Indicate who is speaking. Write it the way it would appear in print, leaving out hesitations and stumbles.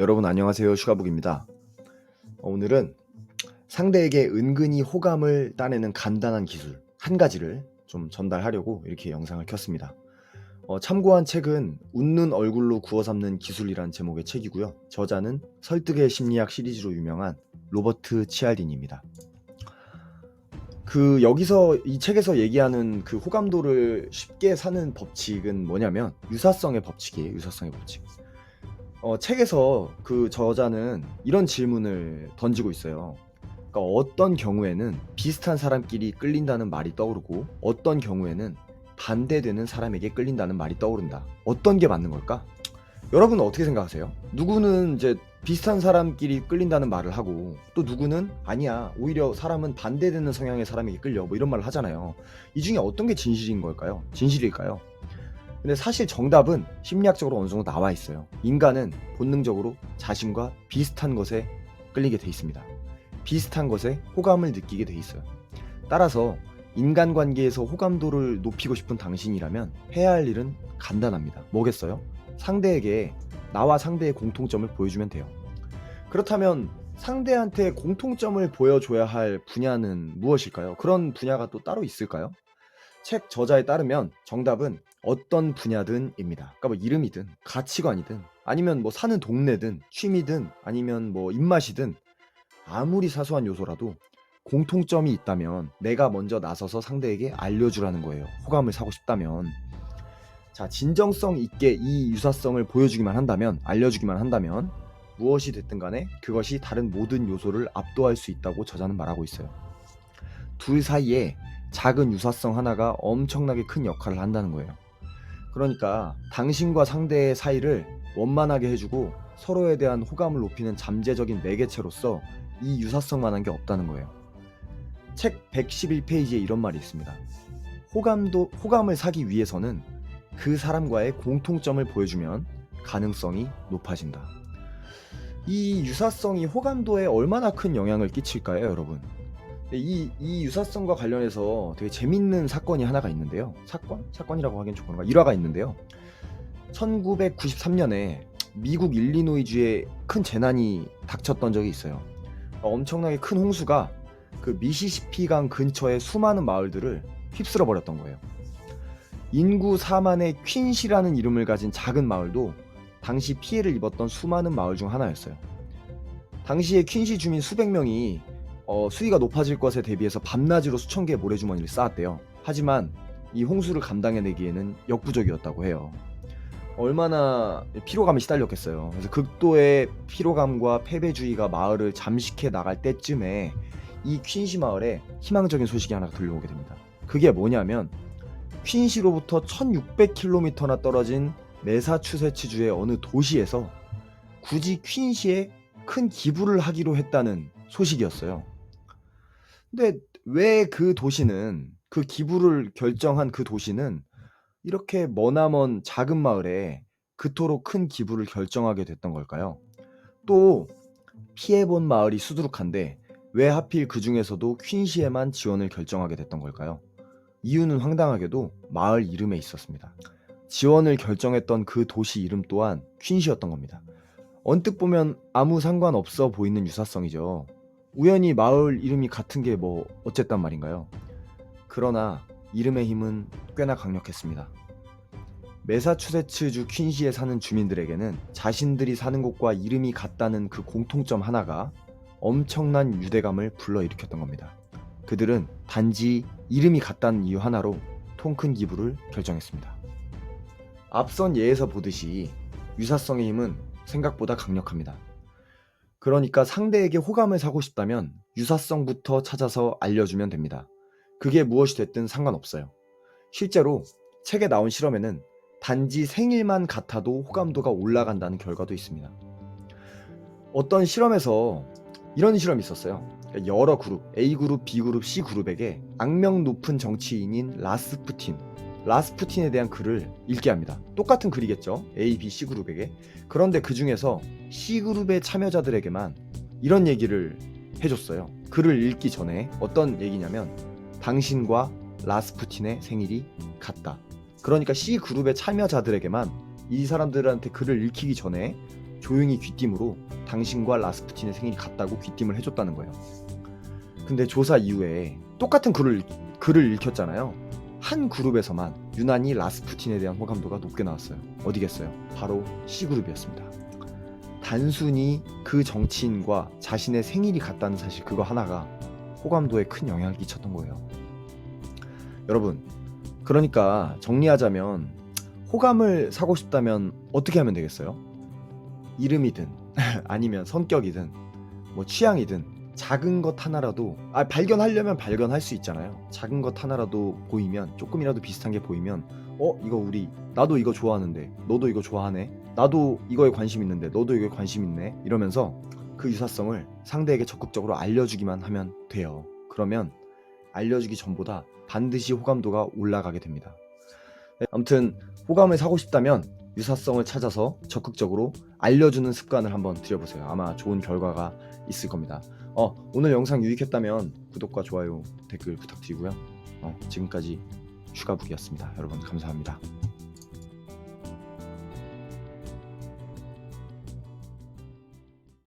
Speaker 1: 여러분 안녕하세요. 슈가북입니다. 오늘은 상대에게 은근히 호감을 따내는 간단한 기술 한 가지를 좀 전달하려고 이렇게 영상을 켰습니다. 참고한 책은 웃는 얼굴로 구워 삼는 기술이란 제목의 책이고요. 저자는 설득의 심리학 시리즈로 유명한 로버트 치알디니입니다. 여기서 이 책에서 얘기하는 그 호감도를 쉽게 사는 법칙은 뭐냐면 유사성의 법칙이에요. 유사성의 법칙. 책에서 그 저자는 이런 질문을 던지고 있어요. 그러니까 어떤 경우에는 비슷한 사람끼리 끌린다는 말이 떠오르고 어떤 경우에는 반대되는 사람에게 끌린다는 말이 떠오른다. 어떤 게 맞는 걸까? 여러분은 어떻게 생각하세요? 누구는 이제 비슷한 사람끼리 끌린다는 말을 하고 또 누구는 아니야 오히려 사람은 반대되는 성향의 사람에게 끌려 뭐 이런 말을 하잖아요. 이 중에 어떤 게 진실인 걸까요? 진실일까요? 근데 사실 정답은 심리학적으로 어느 정도 나와 있어요. 인간은 본능적으로 자신과 비슷한 것에 끌리게 돼 있습니다. 비슷한 것에 호감을 느끼게 돼 있어요. 따라서 인간관계에서 호감도를 높이고 싶은 당신이라면 해야 할 일은 간단합니다. 뭐겠어요? 나와 상대의 공통점을 보여주면 돼요. 그렇다면 상대한테 공통점을 보여줘야 할 분야는 무엇일까요? 그런 분야가 또 따로 있을까요? 책 저자에 따르면 정답은 어떤 분야든입니다. 그러니까 뭐 이름이든 가치관이든 아니면 뭐 사는 동네든 취미든 아니면 뭐 입맛이든 아무리 사소한 요소라도 공통점이 있다면 내가 먼저 나서서 상대에게 알려주라는 거예요. 호감을 사고 싶다면. 자, 진정성 있게 이 유사성을 보여주기만 한다면, 알려주기만 한다면 무엇이 됐든 간에 그것이 다른 모든 요소를 압도할 수 있다고 저자는 말하고 있어요. 둘 사이에 작은 유사성 하나가 엄청나게 큰 역할을 한다는 거예요. 그러니까 당신과 상대의 사이를 원만하게 해주고 서로에 대한 호감을 높이는 잠재적인 매개체로서 이 유사성만한 게 없다는 거예요. 책 111페이지에 이런 말이 있습니다. 호감을 사기 위해서는 그 사람과의 공통점을 보여주면 가능성이 높아진다. 이 유사성이 호감도에 얼마나 큰 영향을 끼칠까요, 여러분? 이 유사성과 관련해서 되게 재밌는 사건이 하나가 있는데요. 사건이라고 하기엔 좀 그런가? 일화가 있는데요. 1993년에 미국 일리노이주에 큰 재난이 닥쳤던 적이 있어요. 엄청나게 큰 홍수가 그 미시시피강 근처의 수많은 마을들을 휩쓸어 버렸던 거예요. 인구 4만의 퀸시라는 이름을 가진 작은 마을도 당시 피해를 입었던 수많은 마을 중 하나였어요. 당시에 퀸시 주민 수백 명이 수위가 높아질 것에 대비해서 밤낮으로 수천 개의 모래주머니를 쌓았대요. 하지만 이 홍수를 감당해내기에는 역부족이었다고 해요. 얼마나 피로감에 시달렸겠어요. 그래서 극도의 피로감과 패배주의가 마을을 잠식해 나갈 때쯤에 이 퀸시 마을에 희망적인 소식이 하나 들려오게 됩니다. 그게 뭐냐면 퀸시로부터 1600km나 떨어진 매사추세츠주의 어느 도시에서 굳이 퀸시에 큰 기부를 하기로 했다는 소식이었어요. 근데 왜 그 기부를 결정한 그 도시는 이렇게 머나먼 작은 마을에 그토록 큰 기부를 결정하게 됐던 걸까요? 또 피해본 마을이 수두룩한데 왜 하필 그 중에서도 퀸시에만 지원을 결정하게 됐던 걸까요? 이유는 황당하게도 마을 이름에 있었습니다. 지원을 결정했던 그 도시 이름 또한 퀸시였던 겁니다. 언뜻 보면 아무 상관없어 보이는 유사성이죠. 우연히 마을 이름이 같은 게 뭐 어쨌단 말인가요? 그러나 이름의 힘은 꽤나 강력했습니다. 매사추세츠주 퀸시에 사는 주민들에게는 자신들이 사는 곳과 이름이 같다는 그 공통점 하나가 엄청난 유대감을 불러일으켰던 겁니다. 그들은 단지 이름이 같다는 이유 하나로 통 큰 기부를 결정했습니다. 앞선 예에서 보듯이 유사성의 힘은 생각보다 강력합니다. 그러니까 상대에게 호감을 사고 싶다면 유사성부터 찾아서 알려주면 됩니다. 그게 무엇이 됐든 상관없어요. 실제로 책에 나온 실험에는 단지 생일만 같아도 호감도가 올라간다는 결과도 있습니다. 어떤 실험에서 이런 실험이 있었어요. 여러 그룹, A그룹, B그룹, C그룹에게 악명 높은 정치인인 라스푸틴에 대한 글을 읽게 합니다. 똑같은 글이겠죠. A, B, C그룹에게. 그런데 그 중에서 C그룹의 참여자들에게만 이런 얘기를 해줬어요. 글을 읽기 전에 어떤 얘기냐면 당신과 라스푸틴의 생일이 같다. 그러니까 C그룹의 참여자들에게만 이 사람들한테 글을 읽히기 전에 조용히 귀띔으로 당신과 라스푸틴의 생일이 같다고 귀띔을 해줬다는 거예요. 근데 조사 이후에 똑같은 글을 읽혔잖아요. 한 그룹에서만 유난히 라스푸틴에 대한 호감도가 높게 나왔어요. 어디겠어요? 바로 C그룹이었습니다. 단순히 그 정치인과 자신의 생일이 같다는 사실 그거 하나가 호감도에 큰 영향을 끼쳤던 거예요. 여러분, 그러니까 정리하자면 호감을 사고 싶다면 어떻게 하면 되겠어요? 이름이든 아니면 성격이든 뭐 취향이든 작은 것 하나라도 발견하려면 발견할 수 있잖아요. 작은 것 하나라도 보이면, 조금이라도 비슷한 게 보이면 이거 나도 이거 좋아하는데 너도 이거 좋아하네, 나도 이거에 관심 있는데 너도 이거에 관심 있네, 이러면서 그 유사성을 상대에게 적극적으로 알려주기만 하면 돼요. 그러면 알려주기 전보다 반드시 호감도가 올라가게 됩니다. 아무튼 호감을 사고 싶다면 유사성을 찾아서 적극적으로 알려주는 습관을 한번 들여보세요. 아마 좋은 결과가 있을 겁니다. 오늘 영상 유익했다면 구독과 좋아요, 댓글 부탁드리고요. 지금까지 슈가북이었습니다. 여러분 감사합니다.